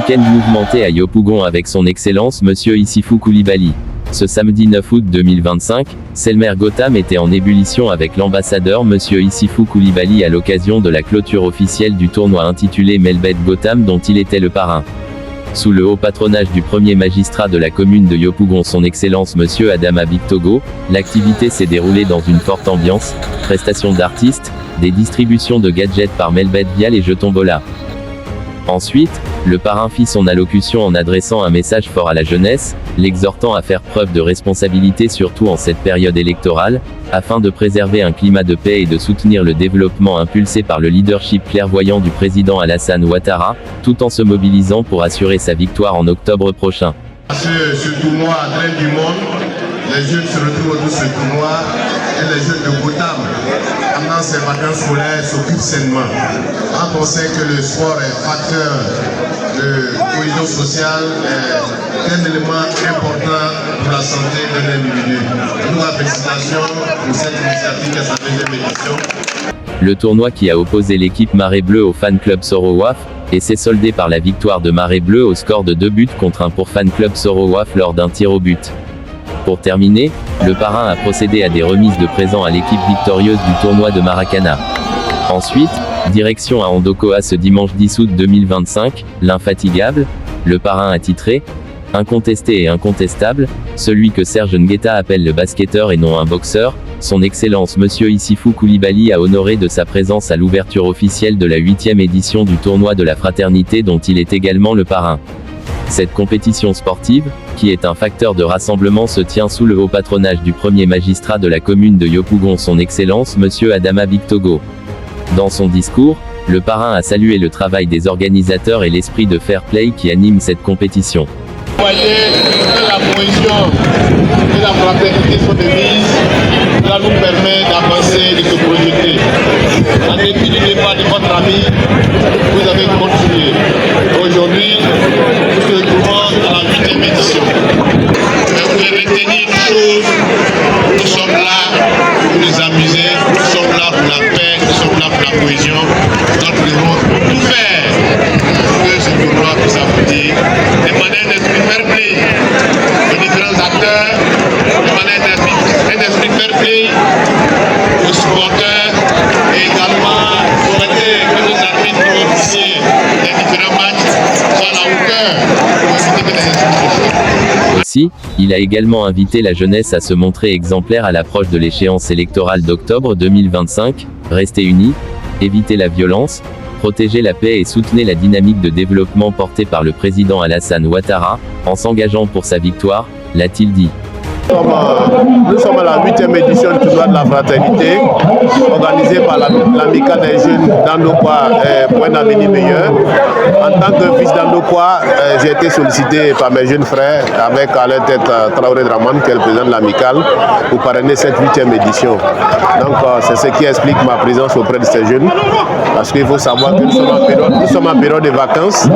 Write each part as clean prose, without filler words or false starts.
week-end mouvementé à Yopougon avec son Excellence Monsieur Issifou Coulibaly. Ce samedi 9 août 2025, Selmer Gotham était en ébullition avec l'ambassadeur Monsieur Issifou Coulibaly à l'occasion de la clôture officielle du tournoi intitulé Melbet Gotham dont il était le parrain. Sous le haut patronage du premier magistrat de la commune de Yopougon son Excellence Monsieur Adama Bictogo, l'activité s'est déroulée dans une forte ambiance, prestations d'artistes, des distributions de gadgets par Melbet via les jetons Bola. Ensuite, le parrain fit son allocution en adressant un message fort à la jeunesse, l'exhortant à faire preuve de responsabilité surtout en cette période électorale, afin de préserver un climat de paix et de soutenir le développement impulsé par le leadership clairvoyant du président Alassane Ouattara, tout en se mobilisant pour assurer sa victoire en octobre prochain. Ce tournoi entraîne du monde, les jeunes se retrouvent autour de ce tournoi et les jeunes de Gotham, pendant ces vacances scolaires, s'occupent sainement. Quand on sait que le sport est facteur de cohésion sociale, est un élément important pour la santé d'un individu. Nous, félicitations pour cette initiative qui est sa deuxième édition. Le tournoi qui a opposé l'équipe Marée Bleue au fan club Sorowaf, et s'est soldé par la victoire de Marée Bleue au score de 2 buts contre 1 pour fan club Sorowaf lors d'un tir au but. Pour terminer, le parrain a procédé à des remises de présents à l'équipe victorieuse du tournoi de Maracana. Ensuite, direction à Ondokoa ce dimanche 10 août 2025, l'infatigable, le parrain a titré « Incontesté et incontestable, celui que Serge Ngueta appelle le basketteur et non un boxeur, son Excellence Monsieur Issifou Coulibaly a honoré de sa présence à l'ouverture officielle de la 8e édition du tournoi de la fraternité dont il est également le parrain. » Cette compétition sportive, qui est un facteur de rassemblement se tient sous le haut patronage du premier magistrat de la commune de Yopougon son Excellence Monsieur Adama Bictogo. Dans son discours, le parrain a salué le travail des organisateurs et l'esprit de fair play qui anime cette compétition. Vous voyez que la cohésion et la fraternité sont de mise, cela nous permet d'avancer et de se projeter. En dépit du départ de votre ami, vous avez continué. Aujourd'hui, nous se retrouvons à la 8e édition. Mais vous devez retenir une chose, nous sommes là pour nous amuser, nous sommes là pour la paix, nous sommes là pour la cohésion. Donc nous devons tout faire pour que ce tournoi puisse aboutir de manière d'esprit fair play aux différents acteurs, de manière d'esprit fair play aux supporters et également souhaiter que nos arbitres et officiers des différents matchs soient à la hauteur pour éviter que les institutions. Aussi, il a également invité la jeunesse à se montrer exemplaire à l'approche de l'échéance électorale d'octobre 2025, rester unis, éviter la violence, protéger la paix et soutenir la dynamique de développement portée par le président Alassane Ouattara, en s'engageant pour sa victoire, l'a-t-il dit. Nous sommes à la 8e édition du tournoi de la fraternité, organisé par l'amicale des jeunes d'Andokoa pour un avenir meilleur. En tant que fils d'Andokoa, j'ai été sollicité par mes jeunes frères, avec à leur tête Traoré Draman, qui est le président de l'amicale, pour parrainer cette 8e édition. Donc c'est ce qui explique ma présence auprès de ces jeunes, parce qu'il faut savoir que nous sommes en période de vacances,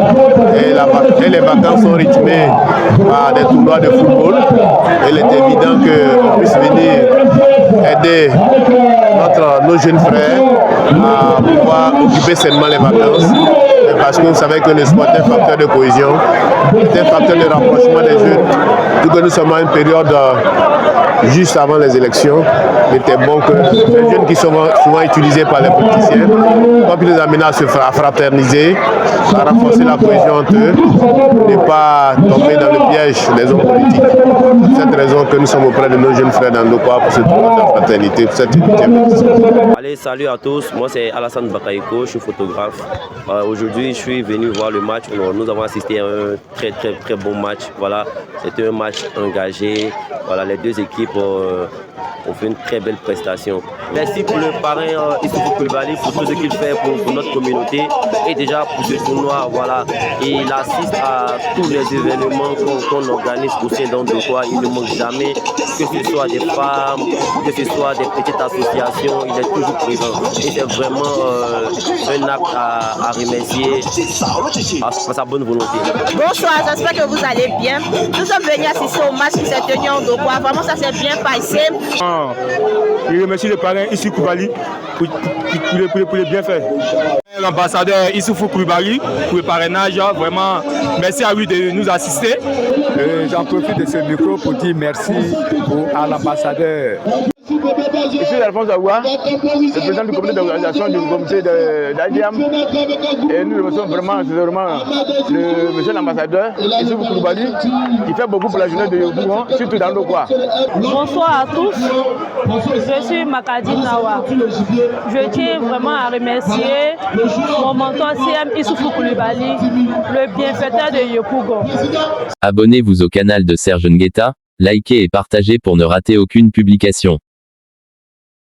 et les vacances sont rythmées par des tournois de football. Il est évident qu'on puisse venir aider nos jeunes frères à pouvoir occuper sainement les vacances. Parce que vous savez que le sport est un facteur de cohésion, est un facteur de rapprochement des jeunes. Tout que nous sommes à une période juste avant les élections, il était bon que les jeunes qui sont souvent utilisés par les politiciens, qu'on puisse les amener à se fraterniser, à renforcer la cohésion entre eux, ne pas tomber dans le piège des hommes politiques. C'est cette raison que nous sommes auprès de nos jeunes frères d'Andokoa pour ce tournoi de la fraternité, pour cette 8e édition. Allez, salut à tous, moi c'est Alassane Bakaïko, je suis photographe. Aujourd'hui, je suis venu voir le match. Nous avons assisté à un très bon match. Voilà, c'était un match engagé. Voilà, les deux équipes ont fait une très belle prestation. Merci pour le parrain Issifou Coulibaly pour tout ce qu'il fait pour notre communauté et déjà pour ce tournoi. Voilà, et il assiste à tous les événements qu'on organise au sein d'Andokoa. Il ne manque jamais, que ce soit des femmes, que ce soit des petites associations, il est toujours présent. Et c'est vraiment un acte à remercier à sa bonne volonté. Bonsoir, j'espère que vous allez bien. Nous sommes venus assister au match qui s'est tenu en Andokoa. Vraiment, ça s'est bien passé. Je remercie le parrain Issifou Coulibaly pour les bienfaits. L'ambassadeur Issoufou Koulibaly pour le parrainage, vraiment merci à lui de nous assister. J'en profite de ce micro pour dire merci à l'ambassadeur. Je suis Alphonse Aoua, le président du comité d'organisation du comité d'Adiam. Et nous remercions vraiment le monsieur l'ambassadeur, Issoufou Koulibaly, qui fait beaucoup pour la journée de Yopougon, surtout dans Ndokwa. Bonsoir à tous, je suis Makadi Nawa. Je tiens vraiment à remercier mon mentor CM Issoufou Koulibaly, le bienfaiteur de Yopougon. Abonnez-vous au canal de Serge Ngueta, likez et partagez pour ne rater aucune publication.